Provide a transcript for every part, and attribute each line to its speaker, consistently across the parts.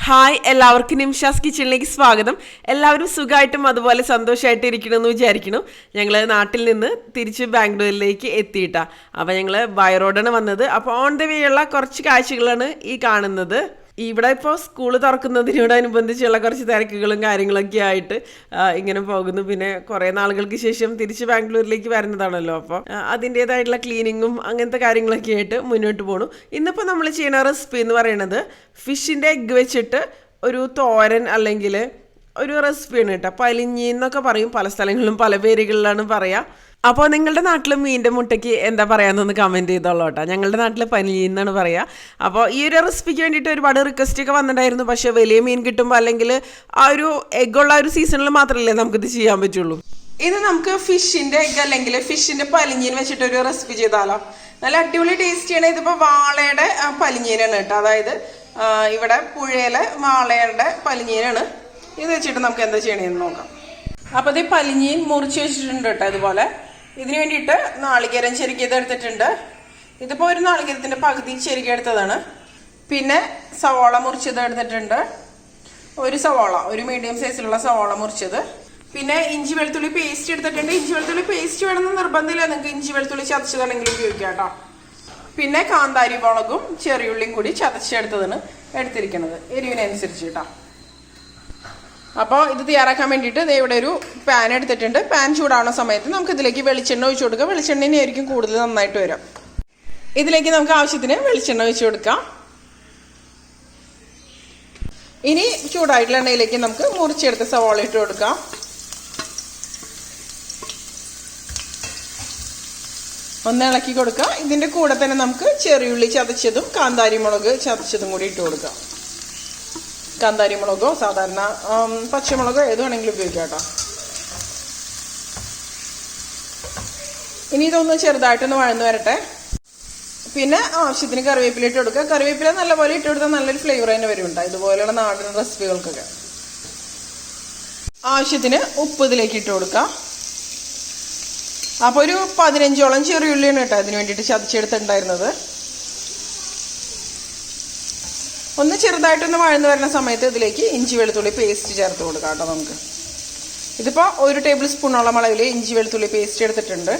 Speaker 1: Hi, എല്ലാവർക്കും നിംഷാസ് കിച്ചണിലേക്ക് സ്വാഗതം. എല്ലാവരും സുഖമായിട്ടും അതുപോലെ സന്തോഷമായിട്ട് ഇരിക്കണമെന്ന് വിചാരിക്കുന്നു. ഞങ്ങൾ നാട്ടിൽ നിന്ന് തിരിച്ച് ബാംഗ്ലൂരിലേക്ക് എത്തിയിട്ടാ. അപ്പോൾ ഞങ്ങൾ ബൈ റോഡാണ് വന്നത്. അപ്പോൾ ഓൺ ദ വേ ഉള്ള കുറച്ച് കാഴ്ചകളാണ് ഈ കാണുന്നത്. ഇവിടെ ഇപ്പോൾ സ്കൂൾ തുറക്കുന്നതിനോടനുബന്ധിച്ചുള്ള കുറച്ച് തിരക്കുകളും കാര്യങ്ങളൊക്കെ ആയിട്ട് ഇങ്ങനെ പോകുന്നു. പിന്നെ കുറേ നാളുകൾക്ക് ശേഷം തിരിച്ച് ബാംഗ്ലൂരിലേക്ക് വരുന്നതാണല്ലോ. അപ്പോൾ അതിൻ്റേതായിട്ടുള്ള ക്ലീനിങ്ങും അങ്ങനത്തെ കാര്യങ്ങളൊക്കെ ആയിട്ട് മുന്നോട്ട് പോകണം. ഇന്നിപ്പോൾ നമ്മൾ ചെയ്യുന്ന റെസിപ്പി എന്ന് പറയുന്നത് ഫിഷിൻ്റെ എഗ്ഗ് വെച്ചിട്ട് ഒരു തോരൻ അല്ലെങ്കിൽ ഒരു റെസിപ്പിയാണ് കേട്ടോ. പലിഞ്ഞി എന്നൊക്കെ പറയും, പല സ്ഥലങ്ങളിലും പല പേരുകളിലാണ് പറയുക. അപ്പോൾ നിങ്ങളുടെ നാട്ടിൽ മീനിൻ്റെ മുട്ടയ്ക്ക് എന്താ പറയാമെന്നൊന്ന് കമൻറ്റ് ചെയ്തോളൂ കേട്ടോ. ഞങ്ങളുടെ നാട്ടിൽ പനിഞ്ഞി എന്നാണ് പറയുക. അപ്പോൾ ഈ ഒരു റെസിപ്പിക്ക് വേണ്ടിയിട്ട് ഒരുപാട് റിക്വസ്റ്റ് ഒക്കെ വന്നിട്ടുണ്ടായിരുന്നു. പക്ഷേ വലിയ മീൻ കിട്ടുമ്പോൾ അല്ലെങ്കിൽ ആ ഒരു എഗ്ഗുള്ള ഒരു സീസണിൽ മാത്രമല്ലേ നമുക്കിത് ചെയ്യാൻ പറ്റുള്ളൂ. ഇത് നമുക്ക് ഫിഷിൻ്റെ എഗ്ഗ് അല്ലെങ്കിൽ ഫിഷിൻ്റെ പലിഞ്ഞീൻ വെച്ചിട്ടൊരു റെസിപ്പി ചെയ്താലോ. നല്ല അടിപൊളി ടേസ്റ്റിയാണ്. ഇതിപ്പോൾ വാളയുടെ പലിഞ്ഞീനാണ് കേട്ടോ. അതായത് ഇവിടെ പുഴയിലെ വാളയുടെ പലിഞ്ഞീനാണ്. ഇത് വെച്ചിട്ട് നമുക്ക് എന്താ ചെയ്യണമെന്ന് നോക്കാം. അപ്പോൾ ഇത് പലിഞ്ഞീൻ മുറിച്ച് വെച്ചിട്ടുണ്ട് കേട്ടോ. ഇതുപോലെ ഇതിന് വേണ്ടിയിട്ട് നാളികേരം ചെരുക്കിയത് എടുത്തിട്ടുണ്ട്. ഇതിപ്പോൾ ഒരു നാളികേരത്തിൻ്റെ പകുതി ചെരുക്കിയെടുത്തതാണ്. പിന്നെ സവാള മുറിച്ചത് എടുത്തിട്ടുണ്ട്. ഒരു സവാള, ഒരു മീഡിയം സൈസിലുള്ള സവാള മുറിച്ചത്. പിന്നെ ഇഞ്ചി വെളുത്തുള്ളി പേസ്റ്റ് എടുത്തിട്ടുണ്ട്. ഇഞ്ചി വെളുത്തുള്ളി പേസ്റ്റ് വേണമെന്ന് നിർബന്ധമില്ല, നിങ്ങൾക്ക് ഇഞ്ചി വെളുത്തുള്ളി ചതച്ചതാണെങ്കിൽ ഉപയോഗിക്കാം കേട്ടോ. പിന്നെ കാന്താരി മുളകും ചെറിയുള്ളിയും കൂടി ചതച്ചെടുത്തതാണ് എടുത്തിരിക്കുന്നത്, എരിവിനനുസരിച്ച് കേട്ടോ. അപ്പോൾ ഇത് തയ്യാറാക്കാൻ വേണ്ടിയിട്ട് ഇവിടെ ഒരു പാൻ എടുത്തിട്ടുണ്ട്. പാൻ ചൂടാവുന്ന സമയത്ത് നമുക്ക് ഇതിലേക്ക് വെളിച്ചെണ്ണ ഒഴിച്ചു കൊടുക്കാം. വെളിച്ചെണ്ണയായിരിക്കും കൂടുതൽ നന്നായിട്ട് വരാം. ഇതിലേക്ക് നമുക്ക് ആവശ്യത്തിന് വെളിച്ചെണ്ണ ഒഴിച്ചു കൊടുക്കാം. ഇനി ചൂടായിട്ടുള്ള എണ്ണയിലേക്ക് നമുക്ക് മുറിച്ചെടുത്ത് സവാള ഇട്ട് കൊടുക്കാം. ഒന്ന് ഇളക്കി കൊടുക്കാം. ഇതിൻ്റെ കൂടെ തന്നെ നമുക്ക് ചെറിയുള്ളി ചതച്ചതും കാന്താരി മുളക് ചതച്ചതും കൂടി ഇട്ട് കൊടുക്കാം. കാന്താരി മുളകോ സാധാരണ പച്ചമുളകോ ഏത് വേണമെങ്കിലും ഉപയോഗിക്കാം കേട്ടോ. ഇനി ഇതൊന്ന് ചെറുതായിട്ടൊന്ന് വഴന്ന് വരട്ടെ. പിന്നെ ആവശ്യത്തിന് കറിവേപ്പില ഇട്ട് കൊടുക്കുക. കറിവേപ്പില നല്ലപോലെ ഇട്ട് കൊടുത്താൽ നല്ലൊരു ഫ്ലേവർ തന്നെ വരുന്നുണ്ട് ഇതുപോലെയുള്ള നാടൻ റെസിപ്പികൾക്കൊക്കെ. ആവശ്യത്തിന് ഉപ്പ് ഇതിലേക്ക് ഇട്ട് കൊടുക്കാം. അപ്പോൾ ഒരു 15ഓളം ചെറിയുള്ളിയാണ് കേട്ടോ അതിന് വേണ്ടിയിട്ട് ചതച്ചെടുത്തിട്ടുണ്ടായിരുന്നത്. ഒന്ന് ചെറുതായിട്ടൊന്ന് വഴന്ന് വരുന്ന സമയത്ത് ഇതിലേക്ക് ഇഞ്ചി വെളുത്തുള്ളി പേസ്റ്റ് ചേർത്ത് കൊടുക്കാം കേട്ടോ. നമുക്ക് ഇതിപ്പോൾ 1 ടേബിൾ സ്പൂണോളം അളവിൽ ഇഞ്ചി വെളുത്തുള്ളി പേസ്റ്റ് എടുത്തിട്ടുണ്ട്.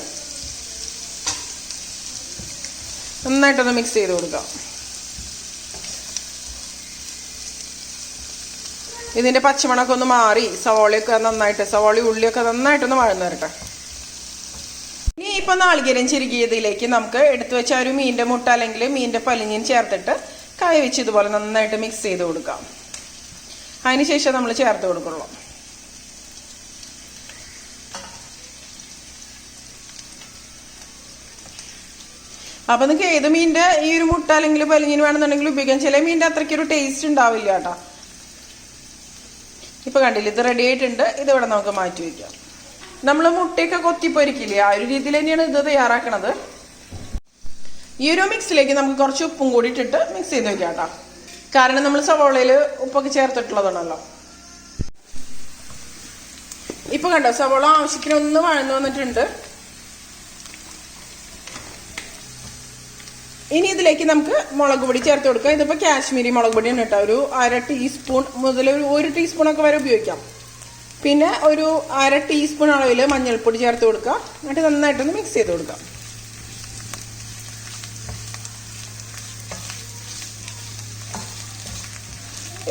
Speaker 1: നന്നായിട്ടൊന്ന് മിക്സ് ചെയ്ത് കൊടുക്കാം. ഇതിൻ്റെ പച്ചമണമൊക്കെ ഒന്ന് മാറി സവാള ഉള്ളിയൊക്കെ നന്നായിട്ടൊന്ന് വഴന്ന് വരട്ടെ. ഇനി ഇപ്പം നാളികേരം ചെരുകിയതിലേക്ക് നമുക്ക് എടുത്തു വെച്ച ഒരു മീനിൻ്റെ മുട്ട അല്ലെങ്കിൽ മീനിൻ്റെ പലിഞ്ഞീൻ ചേർത്തിട്ട് കൈ വെച്ച് ഇതുപോലെ നന്നായിട്ട് മിക്സ് ചെയ്ത് കൊടുക്കാം. അതിനുശേഷം നമ്മൾ ചേർത്ത് കൊടുക്കുള്ളൂ. അപ്പം നിങ്ങൾക്ക് ഏത് മീനിൻ്റെ ഈ ഒരു മുട്ട അല്ലെങ്കിൽ പലിഞ്ഞീൻ വേണമെന്നുണ്ടെങ്കിൽ ഉപയോഗിക്കാം. ചില മീനിൻ്റെ അത്രയ്ക്കൊരു ടേസ്റ്റ് ഉണ്ടാവില്ല കേട്ടോ. ഇപ്പം കണ്ടില്ല, ഇത് റെഡി ആയിട്ടുണ്ട്. ഇതിവിടെ നമുക്ക് മാറ്റി വയ്ക്കാം. നമ്മൾ മുട്ടയൊക്കെ കൊത്തിപ്പൊരിക്കില്ലേ, ആ ഒരു രീതിയിൽ തന്നെയാണ് ഇത് തയ്യാറാക്കണത്. ഈ ഒരു മിക്സിലേക്ക് നമുക്ക് കുറച്ച് ഉപ്പും കൂടി ഇട്ടിട്ട് മിക്സ് ചെയ്ത് വെക്കാം കേട്ടോ. കാരണം നമ്മൾ സവോളയിൽ ഉപ്പൊക്കെ ചേർത്തിട്ടുള്ളതാണല്ലോ. ഇപ്പൊ കണ്ടോ, സവോള ആവശ്യത്തിന് ഒന്ന് വഴന്നു വന്നിട്ടുണ്ട്. ഇനി ഇതിലേക്ക് നമുക്ക് മുളക് പൊടി ചേർത്ത് കൊടുക്കാം. ഇതിപ്പോൾ കാശ്മീരി മുളക് പൊടിയാണ് കേട്ടോ. ഒരു 1/2 ടീസ്പൂൺ മുതൽ ഒരു 1 ടീസ്പൂണൊക്കെ വരെ ഉപയോഗിക്കാം. പിന്നെ ഒരു 1/2 ടീസ്പൂൺ അളവിൽ മഞ്ഞൾപ്പൊടി ചേർത്ത് കൊടുക്കുക. എന്നിട്ട് നന്നായിട്ടൊന്ന് മിക്സ് ചെയ്ത് കൊടുക്കാം.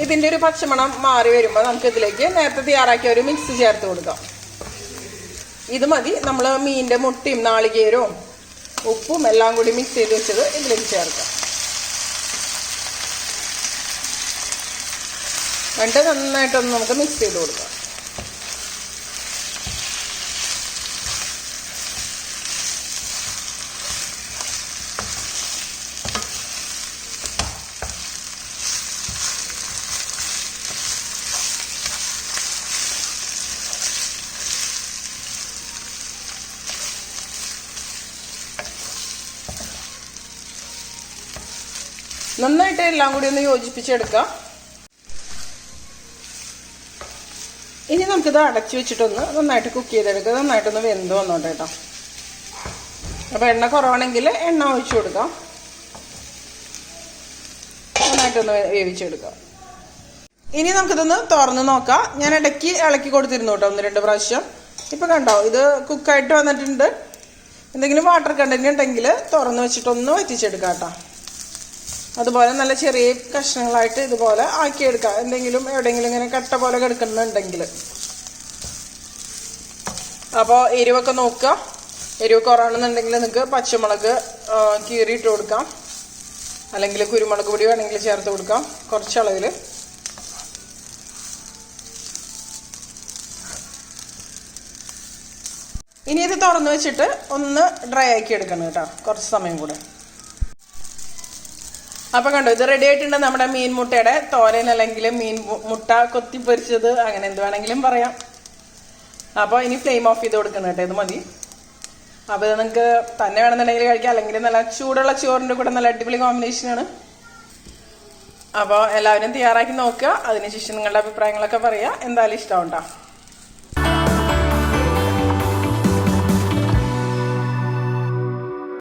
Speaker 1: ഇതിൻ്റെ ഒരു പച്ചമണം മാറി വരുമ്പോൾ നമുക്ക് ഇതിലേക്ക് നേരത്തെ തയ്യാറാക്കിയ ഒരു മിക്സ് ചേർത്ത് കൊടുക്കാം. ഇത് മതി. നമ്മൾ മീനിൻ്റെ മുട്ടയും നാളികേരവും ഉപ്പും എല്ലാം കൂടി മിക്സ് ചെയ്ത് വെച്ചത് ഇതിലേക്ക് ചേർക്കാം. എന്നിട്ട് നന്നായിട്ടൊന്ന് നമുക്ക് മിക്സ് ചെയ്ത് കൊടുക്കാം. നന്നായിട്ട് എല്ലാം കൂടി ഒന്ന് യോജിപ്പിച്ചെടുക്കാം. ഇനി നമുക്കിത് അടച്ചു വെച്ചിട്ടൊന്ന് നന്നായിട്ട് കുക്ക് ചെയ്തെടുക്കുക. നന്നായിട്ടൊന്ന് വെന്ത് വന്നോട്ടെ കേട്ടോ. അപ്പോൾ എണ്ണ കുറവാണെങ്കിൽ എണ്ണ ഒഴിച്ചു കൊടുക്കാം. നന്നായിട്ടൊന്ന് വേവിച്ചെടുക്കാം.
Speaker 2: ഇനി നമുക്കിതൊന്ന് തുറന്ന് നോക്കാം. ഞാൻ ഇടയ്ക്ക് ഇളക്കി കൊടുത്തിരുന്നു കേട്ടോ 1-2 പ്രാവശ്യം. ഇപ്പം കണ്ടോ ഇത് കുക്കായിട്ട് വന്നിട്ടുണ്ട്. എന്തെങ്കിലും വാട്ടർ കണ്ടന്റ് ഉണ്ടെങ്കിൽ തുറന്ന് വെച്ചിട്ടൊന്ന് വറ്റിച്ചെടുക്കാം കേട്ടോ. അതുപോലെ നല്ല ചെറിയ കഷ്ണങ്ങളായിട്ട് ഇതുപോലെ ആക്കിയെടുക്കാം. എന്തെങ്കിലും എവിടെയെങ്കിലും ഇങ്ങനെ കട്ട പോലെ കിടക്കുന്നുണ്ടെങ്കിൽ. അപ്പോൾ എരിവൊക്കെ നോക്കുക. എരിവ് കുറവാണെന്നുണ്ടെങ്കിൽ നിങ്ങൾക്ക് പച്ചമുളക് കീറിയിട്ട് കൊടുക്കാം, അല്ലെങ്കിൽ കുരുമുളക് പൊടി വേണമെങ്കിൽ ചേർത്ത് കൊടുക്കാം കുറച്ചളവിൽ. ഇനി ഇത് തുറന്ന് വെച്ചിട്ട് ഒന്ന് ഡ്രൈ ആക്കി എടുക്കണം കേട്ടോ, കുറച്ച് സമയം കൂടെ. അപ്പം കണ്ടോ ഇത് റെഡി ആയിട്ടുണ്ട് നമ്മുടെ മീൻ മുട്ടയുടെ തോരൻ, അല്ലെങ്കിൽ മീൻ മുട്ട കൊത്തിപ്പൊരിച്ചത്, അങ്ങനെ എന്ത് വേണമെങ്കിലും പറയാം. അപ്പോൾ ഇനി ഫ്ലെയിം ഓഫ് ചെയ്ത് കൊടുക്കണം കേട്ടോ, ഇത് മതി. അപ്പോൾ ഇത് നിങ്ങൾക്ക് തന്നെ വേണമെന്നുണ്ടെങ്കിൽ കഴിക്കാം, അല്ലെങ്കിൽ നല്ല ചൂടുള്ള ചോറിൻ്റെ കൂടെ നല്ല അടിപൊളി കോമ്പിനേഷനാണ്. അപ്പോൾ എല്ലാവരും തയ്യാറാക്കി നോക്കുക. അതിനുശേഷം നിങ്ങളുടെ അഭിപ്രായങ്ങളൊക്കെ പറയുക. എന്തായാലും ഇഷ്ടമുണ്ടോ?